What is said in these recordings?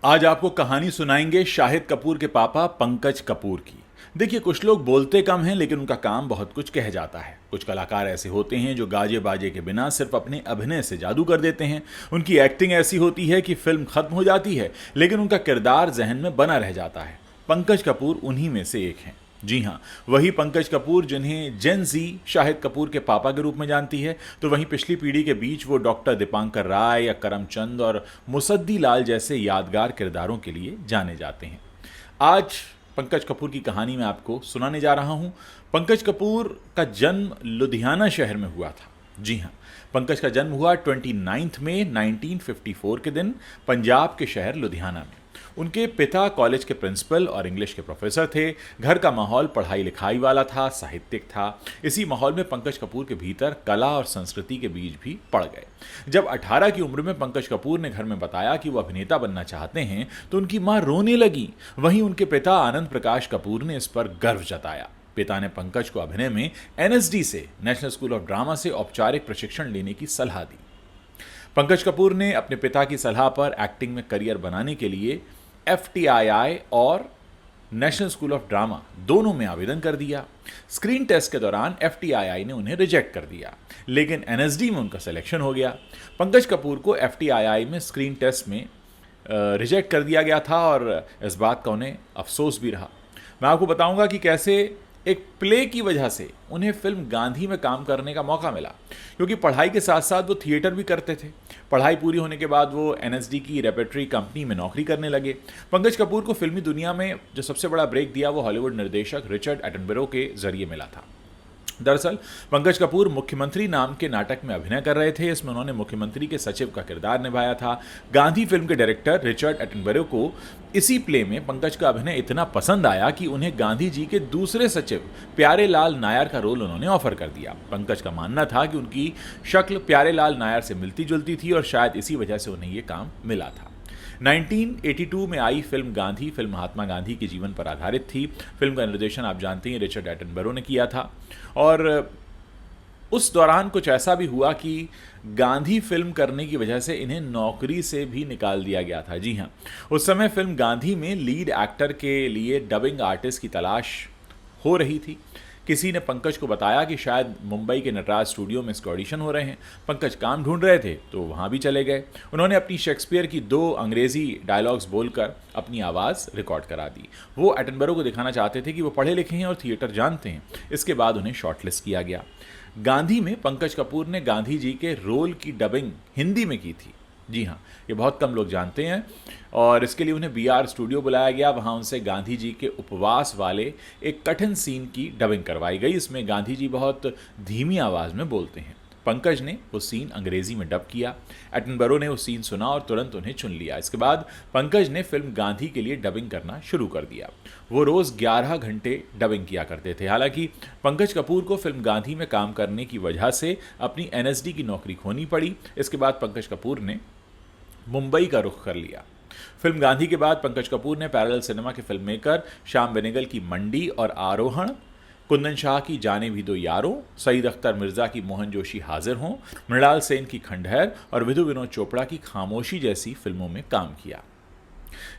आज आपको कहानी सुनाएंगे शाहिद कपूर के पापा पंकज कपूर की। देखिए, कुछ लोग बोलते कम हैं लेकिन उनका काम बहुत कुछ कह जाता है। कुछ कलाकार ऐसे होते हैं जो गाजे बाजे के बिना सिर्फ अपने अभिनय से जादू कर देते हैं। उनकी एक्टिंग ऐसी होती है कि फिल्म खत्म हो जाती है लेकिन उनका किरदार जहन में बना रह जाता है। पंकज कपूर उन्हीं में से एक हैं। जी हाँ, वही पंकज कपूर जिन्हें जेन जी शाहिद कपूर के पापा के रूप में जानती है, तो वहीं पिछली पीढ़ी के बीच वो डॉक्टर दीपांकर राय या करमचंद और मुसद्दी लाल जैसे यादगार किरदारों के लिए जाने जाते हैं। आज पंकज कपूर की कहानी मैं आपको सुनाने जा रहा हूं। पंकज कपूर का जन्म लुधियाना शहर में हुआ था। जी हाँ, पंकज का जन्म हुआ 29 मई 1954 के दिन पंजाब के शहर लुधियाना में। उनके पिता कॉलेज के प्रिंसिपल और इंग्लिश के प्रोफेसर थे। घर का माहौल पढ़ाई लिखाई वाला था, साहित्यिक था। इसी माहौल में पंकज कपूर के भीतर कला और संस्कृति के बीज भी पड़ गए। जब 18 की उम्र में पंकज कपूर ने घर में बताया कि वो अभिनेता बनना चाहते हैं तो उनकी मां रोने लगी। वहीं उनके पिता आनंद प्रकाश कपूर ने इस पर गर्व जताया। पिता ने पंकज को अभिनय में एनएसडी से, नेशनल स्कूल ऑफ ड्रामा से औपचारिक प्रशिक्षण लेने की सलाह दी। पंकज कपूर ने अपने पिता की सलाह पर एक्टिंग में करियर बनाने के लिए एफटीआईआई और नेशनल स्कूल ऑफ ड्रामा दोनों में आवेदन कर दिया। स्क्रीन टेस्ट के दौरान एफटीआईआई ने उन्हें रिजेक्ट कर दिया लेकिन एनएसडी में उनका सिलेक्शन हो गया। पंकज कपूर को एफटीआईआई में स्क्रीन टेस्ट में रिजेक्ट कर दिया गया था और इस बात का उन्हें अफसोस भी रहा। मैं आपको बताऊंगा कि कैसे एक प्ले की वजह से उन्हें फिल्म गांधी में काम करने का मौका मिला, क्योंकि पढ़ाई के साथ साथ वो थिएटर भी करते थे। पढ़ाई पूरी होने के बाद वो एनएसडी की रेपर्टरी कंपनी में नौकरी करने लगे। पंकज कपूर को फिल्मी दुनिया में जो सबसे बड़ा ब्रेक दिया वो हॉलीवुड निर्देशक रिचर्ड एटनबरो के जरिए मिला था। दरअसल पंकज कपूर मुख्यमंत्री नाम के नाटक में अभिनय कर रहे थे। इसमें उन्होंने मुख्यमंत्री के सचिव का किरदार निभाया था। गांधी फिल्म के डायरेक्टर रिचर्ड एटनबरो को इसी प्ले में पंकज का अभिनय इतना पसंद आया कि उन्हें गांधी जी के दूसरे सचिव प्यारे लाल नायर का रोल उन्होंने ऑफर कर दिया। पंकज का मानना था कि उनकी शक्ल प्यारे लाल नायर से मिलती जुलती थी और शायद इसी वजह से उन्हें यह काम मिला था। 1982 में आई फिल्म गांधी फिल्म महात्मा गांधी के जीवन पर आधारित थी। फिल्म का निर्देशन आप जानते हैं रिचर्ड एटनबरो ने किया था और उस दौरान कुछ ऐसा भी हुआ कि गांधी फिल्म करने की वजह से इन्हें नौकरी से भी निकाल दिया गया था। जी हाँ, उस समय फिल्म गांधी में लीड एक्टर के लिए डबिंग आर्टिस्ट की तलाश हो रही थी। किसी ने पंकज को बताया कि शायद मुंबई के नटराज स्टूडियो में इसके ऑडिशन हो रहे हैं। पंकज काम ढूंढ रहे थे तो वहाँ भी चले गए। उन्होंने अपनी शेक्सपियर की 2 अंग्रेजी डायलॉग्स बोलकर अपनी आवाज़ रिकॉर्ड करा दी। वो एटनबरो को दिखाना चाहते थे कि वो पढ़े लिखे हैं और थिएटर जानते हैं। इसके बाद उन्हें शॉर्टलिस्ट किया गया। गांधी में पंकज कपूर ने गांधी जी के रोल की डबिंग हिंदी में की थी। जी हाँ, ये बहुत कम लोग जानते हैं और इसके लिए उन्हें बीआर स्टूडियो बुलाया गया। वहाँ उनसे गांधी जी के उपवास वाले एक कठिन सीन की डबिंग करवाई गई। इसमें गांधी जी बहुत धीमी आवाज़ में बोलते हैं। पंकज ने वो सीन अंग्रेजी में डब किया। एटनबरो ने वो सीन सुना और तुरंत उन्हें चुन लिया। इसके बाद पंकज ने फिल्म गांधी के लिए डबिंग करना शुरू कर दिया। वो रोज़ 11 घंटे डबिंग किया करते थे। हालांकि पंकज कपूर को फिल्म गांधी में काम करने की वजह से अपनी एनएसडी की नौकरी खोनी पड़ी। इसके बाद पंकज कपूर ने मुंबई का रुख कर लिया। फिल्म गांधी के बाद पंकज कपूर ने पैरेलल सिनेमा के फिल्म मेकर श्याम बेनेगल की मंडी और आरोहण, कुंदन शाह की जाने भी दो यारों, सईद अख्तर मिर्जा की मोहन जोशी हाजिर हों, मृणाल सेन की खंडहर और विधु विनोद चोपड़ा की खामोशी जैसी फिल्मों में काम किया।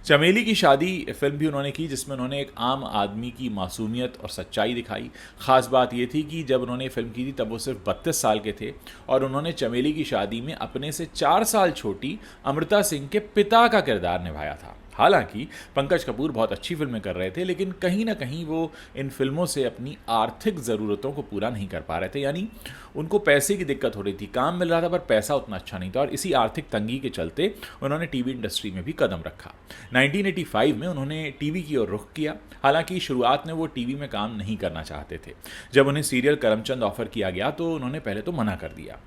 चमेली की शादी फिल्म भी उन्होंने की जिसमें उन्होंने एक आम आदमी की मासूमियत और सच्चाई दिखाई। खास बात यह थी कि जब उन्होंने फिल्म की थी तब वो सिर्फ 32 साल के थे और उन्होंने चमेली की शादी में अपने से 4 साल छोटी अमृता सिंह के पिता का किरदार निभाया था। हालांकि पंकज कपूर बहुत अच्छी फिल्में कर रहे थे लेकिन कहीं ना कहीं वो इन फिल्मों से अपनी आर्थिक ज़रूरतों को पूरा नहीं कर पा रहे थे। यानी उनको पैसे की दिक्कत हो रही थी। काम मिल रहा था पर पैसा उतना अच्छा नहीं था और इसी आर्थिक तंगी के चलते उन्होंने टीवी इंडस्ट्री में भी कदम रखा। 1985 में उन्होंने टीवी की ओर रुख किया। हालांकि शुरुआत में वो टीवी में काम नहीं करना चाहते थे। जब उन्हें सीरियल करमचंद ऑफर किया गया तो उन्होंने पहले तो मना कर दिया,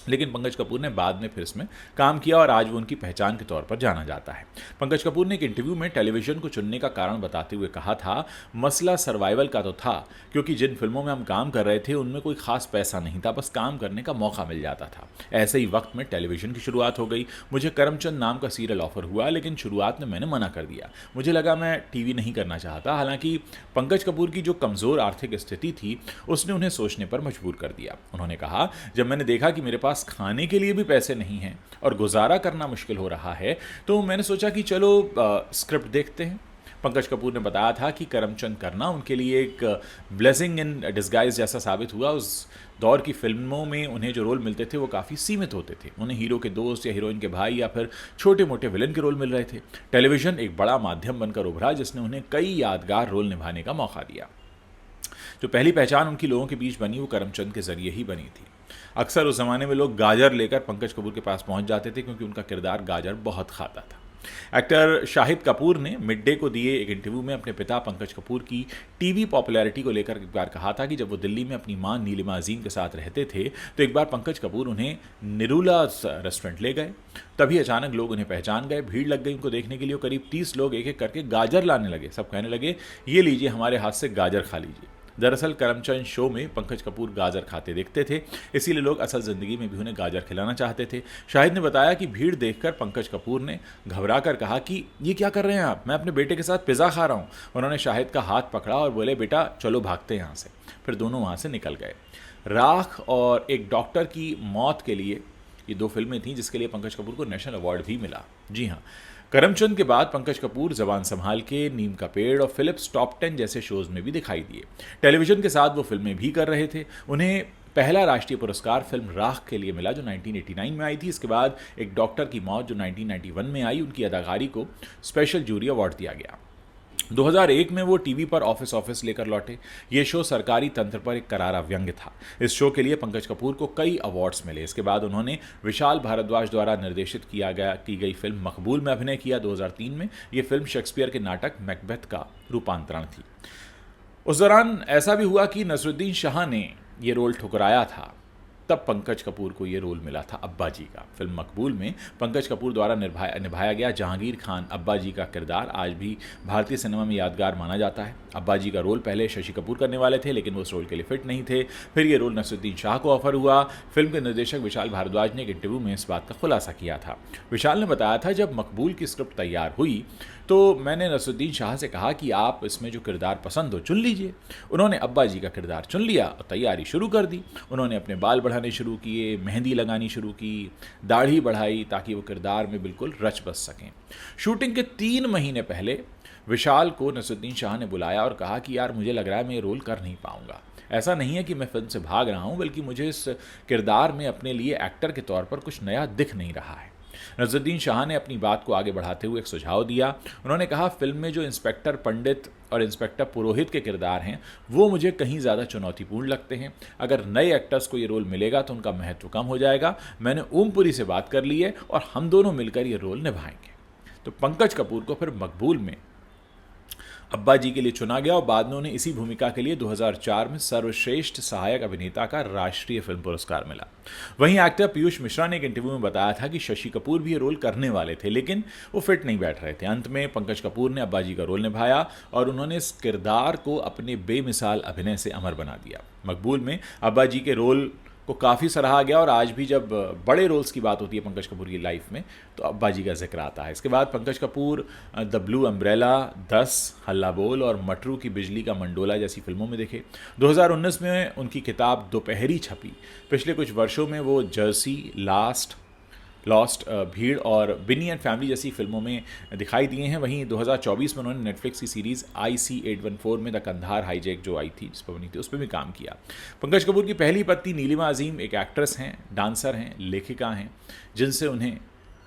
लेकिन पंकज कपूर ने बाद में फिर इसमें काम किया और आज वो उनकी पहचान के तौर पर जाना जाता है। पंकज कपूर ने एक इंटरव्यू में टेलीविजन को चुनने का कारण बताते हुए कहा था, मसला सर्वाइवल का तो था क्योंकि जिन फिल्मों में हम काम कर रहे थे उनमें कोई खास पैसा नहीं था, बस काम करने का मौका मिल जाता था। ऐसे ही वक्त में टेलीविजन की शुरुआत हो गई। मुझे करमचंद नाम का सीरियल ऑफर हुआ लेकिन शुरुआत में मैंने मना कर दिया। मुझे लगा मैं टीवी नहीं करना चाहता। हालांकि पंकज कपूर की जो कमज़ोर आर्थिक स्थिति थी उसने उन्हें सोचने पर मजबूर कर दिया। उन्होंने कहा, जब मैंने देखा कि मेरे पास पास खाने के लिए भी पैसे नहीं हैं और गुजारा करना मुश्किल हो रहा है, तो मैंने सोचा कि चलो स्क्रिप्ट देखते हैं। पंकज कपूर ने बताया था कि करमचंद करना उनके लिए एक ब्लेसिंग इन डिस्गाइज जैसा साबित हुआ। उस दौर की फिल्मों में उन्हें जो रोल मिलते थे वो काफ़ी सीमित होते थे। उन्हें हीरो के दोस्त या हीरोइन के भाई या फिर छोटे मोटे विलन के रोल मिल रहे थे। टेलीविज़न एक बड़ा माध्यम बनकर उभरा जिसने उन्हें कई यादगार रोल निभाने का मौका दिया। जो पहली पहचान उनकी लोगों के बीच बनी वो करमचंद के जरिए ही बनी थी। अक्सर उस जमाने में लोग गाजर लेकर पंकज कपूर के पास पहुंच जाते थे क्योंकि उनका किरदार गाजर बहुत खाता था। एक्टर शाहिद कपूर ने मिड डे को दिए एक इंटरव्यू में अपने पिता पंकज कपूर की टीवी पॉपुलैरिटी को लेकर एक बार कहा था कि जब वो दिल्ली में अपनी मां नीलिमा अजीम के साथ रहते थे तो एक बार पंकज कपूर उन्हें निरूला रेस्टोरेंट ले गए। तभी अचानक लोग उन्हें पहचान गए, भीड़ लग गई उनको देखने के लिए। करीब 30 लोग एक एक करके गाजर लाने लगे। सब कहने लगे, ये लीजिए, हमारे हाथ से गाजर खा लीजिए। दरअसल करमचंद शो में पंकज कपूर गाजर खाते दिखते थे, इसीलिए लोग असल जिंदगी में भी उन्हें गाजर खिलाना चाहते थे। शाहिद ने बताया कि भीड़ देखकर पंकज कपूर ने घबराकर कहा कि ये क्या कर रहे हैं आप, मैं अपने बेटे के साथ पिज़्ज़ा खा रहा हूँ। उन्होंने शाहिद का हाथ पकड़ा और बोले, बेटा चलो भागते यहाँ से। फिर दोनों वहाँ से निकल गए। राख और एक डॉक्टर की मौत के लिए ये 2 फिल्में थीं जिसके लिए पंकज कपूर को नेशनल अवार्ड भी मिला। जी हाँ, करमचंद के बाद पंकज कपूर जबान संभाल के, नीम का पेड़ और फिलिप्स टॉप 10 जैसे शोज में भी दिखाई दिए। टेलीविजन के साथ वो फिल्में भी कर रहे थे। उन्हें पहला राष्ट्रीय पुरस्कार फिल्म राख के लिए मिला जो 1989 में आई थी। इसके बाद एक डॉक्टर की मौत जो 1991 में आई, उनकी अदाकारी को स्पेशल जूरी अवार्ड दिया गया। 2001 में वो टीवी पर ऑफिस लेकर लौटे। ये शो सरकारी तंत्र पर एक करारा व्यंग्य था। इस शो के लिए पंकज कपूर को कई अवार्ड्स मिले। इसके बाद उन्होंने विशाल भारद्वाज द्वारा निर्देशित की गई फिल्म मकबूल में अभिनय किया 2003 में। ये फिल्म शेक्सपियर के नाटक मैकबेथ का रूपांतरण थी। उस दौरान ऐसा भी हुआ कि नसरुद्दीन शाह ने ये रोल ठुकराया था, तब पंकज कपूर को ये रोल मिला था अब्बा जी का। फिल्म मकबूल में पंकज कपूर द्वारा निभाया गया जहांगीर खान अब्बा जी का किरदार आज भी भारतीय सिनेमा में यादगार माना जाता है। अब्बा जी का रोल पहले शशि कपूर करने वाले थे, लेकिन वो उस रोल के लिए फिट नहीं थे। फिर ये रोल नसरुद्दीन शाह को ऑफर हुआ। फिल्म के निर्देशक विशाल भारद्वाज ने एक इंटरव्यू में इस बात का खुलासा किया था। विशाल ने बताया था, जब मकबूल की स्क्रिप्ट तैयार हुई तो मैंने नसरुद्दीन शाह से कहा कि आप इसमें जो किरदार पसंद हो चुन लीजिए। उन्होंने अब्बा जी का किरदार चुन लिया और तैयारी शुरू कर दी। उन्होंने अपने बाल बढ़ाने शुरू किए, मेहंदी लगानी शुरू की, दाढ़ी बढ़ाई ताकि वो किरदार में बिल्कुल रच बस सकें। शूटिंग के 3 महीने पहले विशाल को नसरुद्दीन शाह ने बुलाया और कहा कि यार मुझे लग रहा है मैं ये रोल कर नहीं पाऊंगा। ऐसा नहीं है कि मैं फिल्म से भाग रहा हूं, बल्कि मुझे इस किरदार में अपने लिए एक्टर के तौर पर कुछ नया दिख नहीं रहा है। नसरुद्दीन शाह ने अपनी बात को आगे बढ़ाते हुए एक सुझाव दिया। उन्होंने कहा, फिल्म में जो इंस्पेक्टर पंडित और इंस्पेक्टर पुरोहित के किरदार हैं वो मुझे कहीं ज़्यादा चुनौतीपूर्ण लगते हैं। अगर नए एक्टर्स को ये रोल मिलेगा तो उनका महत्व कम हो जाएगा। मैंने ओमपुरी से बात कर ली है और हम दोनों मिलकर ये रोल निभाएंगे। तो पंकज कपूर को फिर मकबूल में अब्बा जी के लिए चुना गया और बाद में उन्हें इसी भूमिका के लिए 2004 में सर्वश्रेष्ठ सहायक अभिनेता का राष्ट्रीय फिल्म पुरस्कार मिला। वहीं एक्टर पीयूष मिश्रा ने एक इंटरव्यू में बताया था कि शशि कपूर भी ये रोल करने वाले थे, लेकिन वो फिट नहीं बैठ रहे थे। अंत में पंकज कपूर ने अब्बा जी का रोल निभाया और उन्होंने इस किरदार को अपने बेमिसाल अभिनय से अमर बना दिया। मकबूल में अब्बा जी के रोल को काफ़ी सराहा गया और आज भी जब बड़े रोल्स की बात होती है पंकज कपूर की लाइफ में तो अब्बा जी का जिक्र आता है। इसके बाद Pankaj Kapoor the blue umbrella, 10, हल्ला बोल और मटरू की बिजली का मंडोला जैसी फिल्मों में दिखे। 2019 में उनकी किताब दोपहरी छपी। पिछले कुछ वर्षों में वो जर्सी, लॉस्ट, भीड़ और बिनी एंड फैमिली जैसी फिल्मों में दिखाई दिए हैं। वहीं 2024 में उन्होंने नेटफ्लिक्स की सीरीज़ IC-814 में द कंधार हाईजैक जो आई थी, जिस पर बनी थी, उस पर भी काम किया। पंकज कपूर की पहली पत्नी नीलिमा अजीम एक एक्ट्रेस हैं, डांसर हैं, लेखिका हैं, जिनसे उन्हें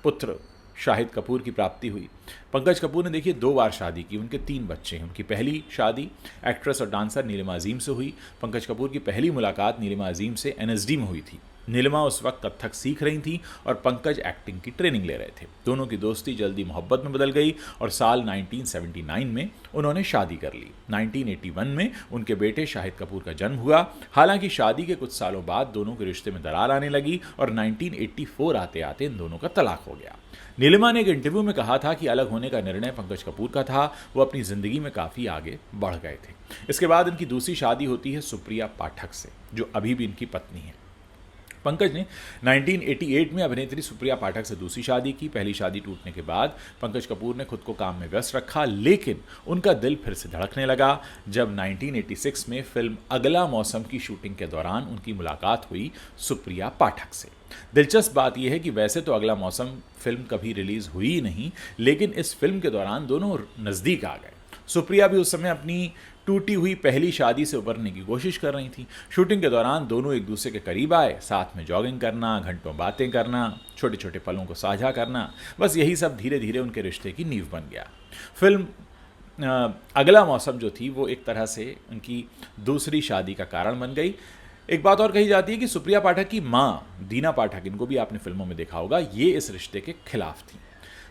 पुत्र शाहिद कपूर की प्राप्ति हुई। पंकज कपूर ने देखिए 2 बार शादी की, उनके 3 बच्चे हैं। उनकी पहली शादी एक्ट्रेस और डांसर नीलिमा अजीम से हुई। पंकज कपूर की पहली मुलाकात नीलिमा अजीम से NSD में हुई थी। नीलिमा उस वक्त कथक सीख रही थी और पंकज एक्टिंग की ट्रेनिंग ले रहे थे। दोनों की दोस्ती जल्दी मोहब्बत में बदल गई और साल 1979 में उन्होंने शादी कर ली। 1981 में उनके बेटे शाहिद कपूर का जन्म हुआ। हालांकि शादी के कुछ सालों बाद दोनों के रिश्ते में दरार आने लगी और 1984 आते आते इन दोनों का तलाक हो गया। नीलिमा ने एक इंटरव्यू में कहा था कि अलग होने का निर्णय पंकज कपूर का था, वो अपनी ज़िंदगी में काफ़ी आगे बढ़ गए थे। इसके बाद इनकी दूसरी शादी होती है सुप्रिया पाठक से, जो अभी भी इनकी पत्नी है। पंकज ने 1988 में अभिनेत्री सुप्रिया पाठक से दूसरी शादी की। पहली शादी टूटने के बाद पंकज कपूर ने खुद को काम में व्यस्त रखा, लेकिन उनका दिल फिर से धड़कने लगा जब 1986 में फिल्म अगला मौसम की शूटिंग के दौरान उनकी मुलाकात हुई सुप्रिया पाठक से। दिलचस्प बात यह है कि वैसे तो अगला मौसम फिल्म कभी रिलीज हुई ही नहीं, लेकिन इस फिल्म के दौरान दोनों नज़दीक आ गए। सुप्रिया भी उस समय अपनी टूटी हुई पहली शादी से उबरने की कोशिश कर रही थी। शूटिंग के दौरान दोनों एक दूसरे के करीब आए, साथ में जॉगिंग करना, घंटों बातें करना, छोटे छोटे पलों को साझा करना, बस यही सब धीरे धीरे उनके रिश्ते की नींव बन गया। फिल्म अगला मौसम जो थी वो एक तरह से उनकी दूसरी शादी का कारण बन गई। एक बात और कही जाती है कि सुप्रिया पाठक की माँ दीना पाठक, इनको भी आपने फिल्मों में देखा होगा, ये इस रिश्ते के खिलाफ थी।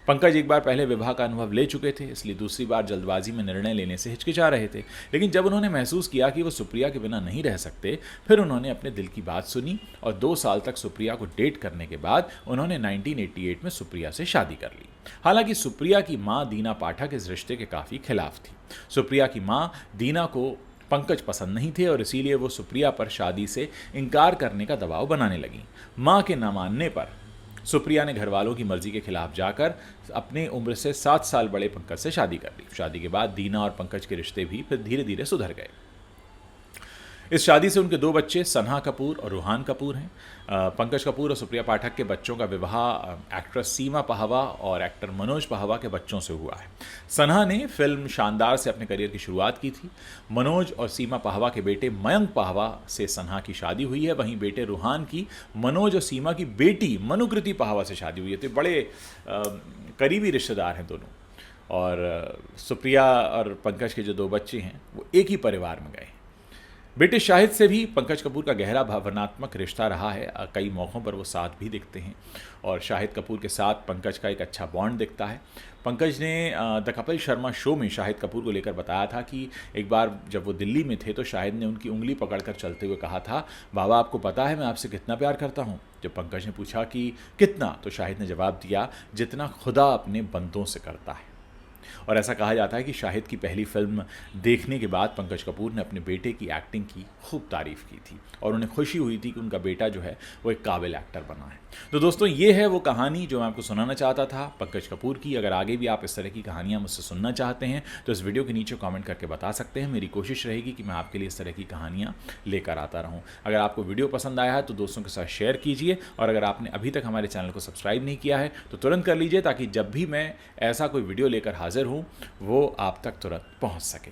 पंकज एक बार पहले विवाह का अनुभव ले चुके थे, इसलिए दूसरी बार जल्दबाजी में निर्णय लेने से हिचकिचा रहे थे। लेकिन जब उन्होंने महसूस किया कि वो सुप्रिया के बिना नहीं रह सकते, फिर उन्होंने अपने दिल की बात सुनी और 2 साल तक सुप्रिया को डेट करने के बाद उन्होंने 1988 में सुप्रिया से शादी कर ली। हालांकि सुप्रिया की माँ दीना पाठक इस रिश्ते के काफ़ी खिलाफ थी। सुप्रिया की माँ दीना को पंकज पसंद नहीं थे और इसीलिए वो सुप्रिया पर शादी से इनकार करने का दबाव बनाने लगी। माँ के न मानने पर सुप्रिया ने घर वालों की मर्जी के खिलाफ जाकर अपने उम्र से 7 साल बड़े पंकज से शादी कर ली। शादी के बाद दीना और पंकज के रिश्ते भी फिर धीरे धीरे सुधर गए। इस शादी से उनके 2 बच्चे सन्हा कपूर और रूहान कपूर हैं। पंकज कपूर और सुप्रिया पाठक के बच्चों का विवाह एक्ट्रेस सीमा पहवा और एक्टर मनोज पहवा के बच्चों से हुआ है। सन्हा ने फिल्म शानदार से अपने करियर की शुरुआत की थी। मनोज और सीमा पहवा के बेटे मयंक पहवा से सन्हा की शादी हुई है। वहीं बेटे रूहान की मनोज और सीमा की बेटी मनुकृति पहवा से शादी हुई है। तो बड़े करीबी रिश्तेदार हैं दोनों। और सुप्रिया और पंकज के जो 2 बच्चे हैं वो एक ही परिवार में गए। बेटे शाहिद से भी पंकज कपूर का गहरा भावनात्मक रिश्ता रहा है। कई मौक़ों पर वो साथ भी दिखते हैं और शाहिद कपूर के साथ पंकज का एक अच्छा बॉन्ड दिखता है। पंकज ने द कपिल शर्मा शो में शाहिद कपूर को लेकर बताया था कि एक बार जब वो दिल्ली में थे तो शाहिद ने उनकी उंगली पकड़कर चलते हुए कहा था, बाबा आपको पता है मैं आपसे कितना प्यार करता हूँ। जब पंकज ने पूछा कि कितना, तो शाहिद ने जवाब दिया, जितना खुदा अपने बंदों से करता है। और ऐसा कहा जाता है कि शाहिद की पहली फिल्म देखने के बाद पंकज कपूर ने अपने बेटे की एक्टिंग की खूब तारीफ़ की थी और उन्हें खुशी हुई थी कि उनका बेटा जो है वो एक काबिल एक्टर बना है। तो दोस्तों ये है वो कहानी जो मैं आपको सुनाना चाहता था पंकज कपूर की। अगर आगे भी आप इस तरह की कहानियाँ मुझसे सुनना चाहते हैं तो इस वीडियो के नीचे कमेंट करके बता सकते हैं। मेरी कोशिश रहेगी कि मैं आपके लिए इस तरह की कहानियाँ लेकर आता रहूँ। अगर आपको वीडियो पसंद आया है तो दोस्तों के साथ शेयर कीजिए और अगर आपने अभी तक हमारे चैनल को सब्सक्राइब नहीं किया है तो तुरंत कर लीजिए ताकि जब भी मैं ऐसा कोई वीडियो लेकर हाजिर हूँ वो आप तक तुरंत पहुँच सके।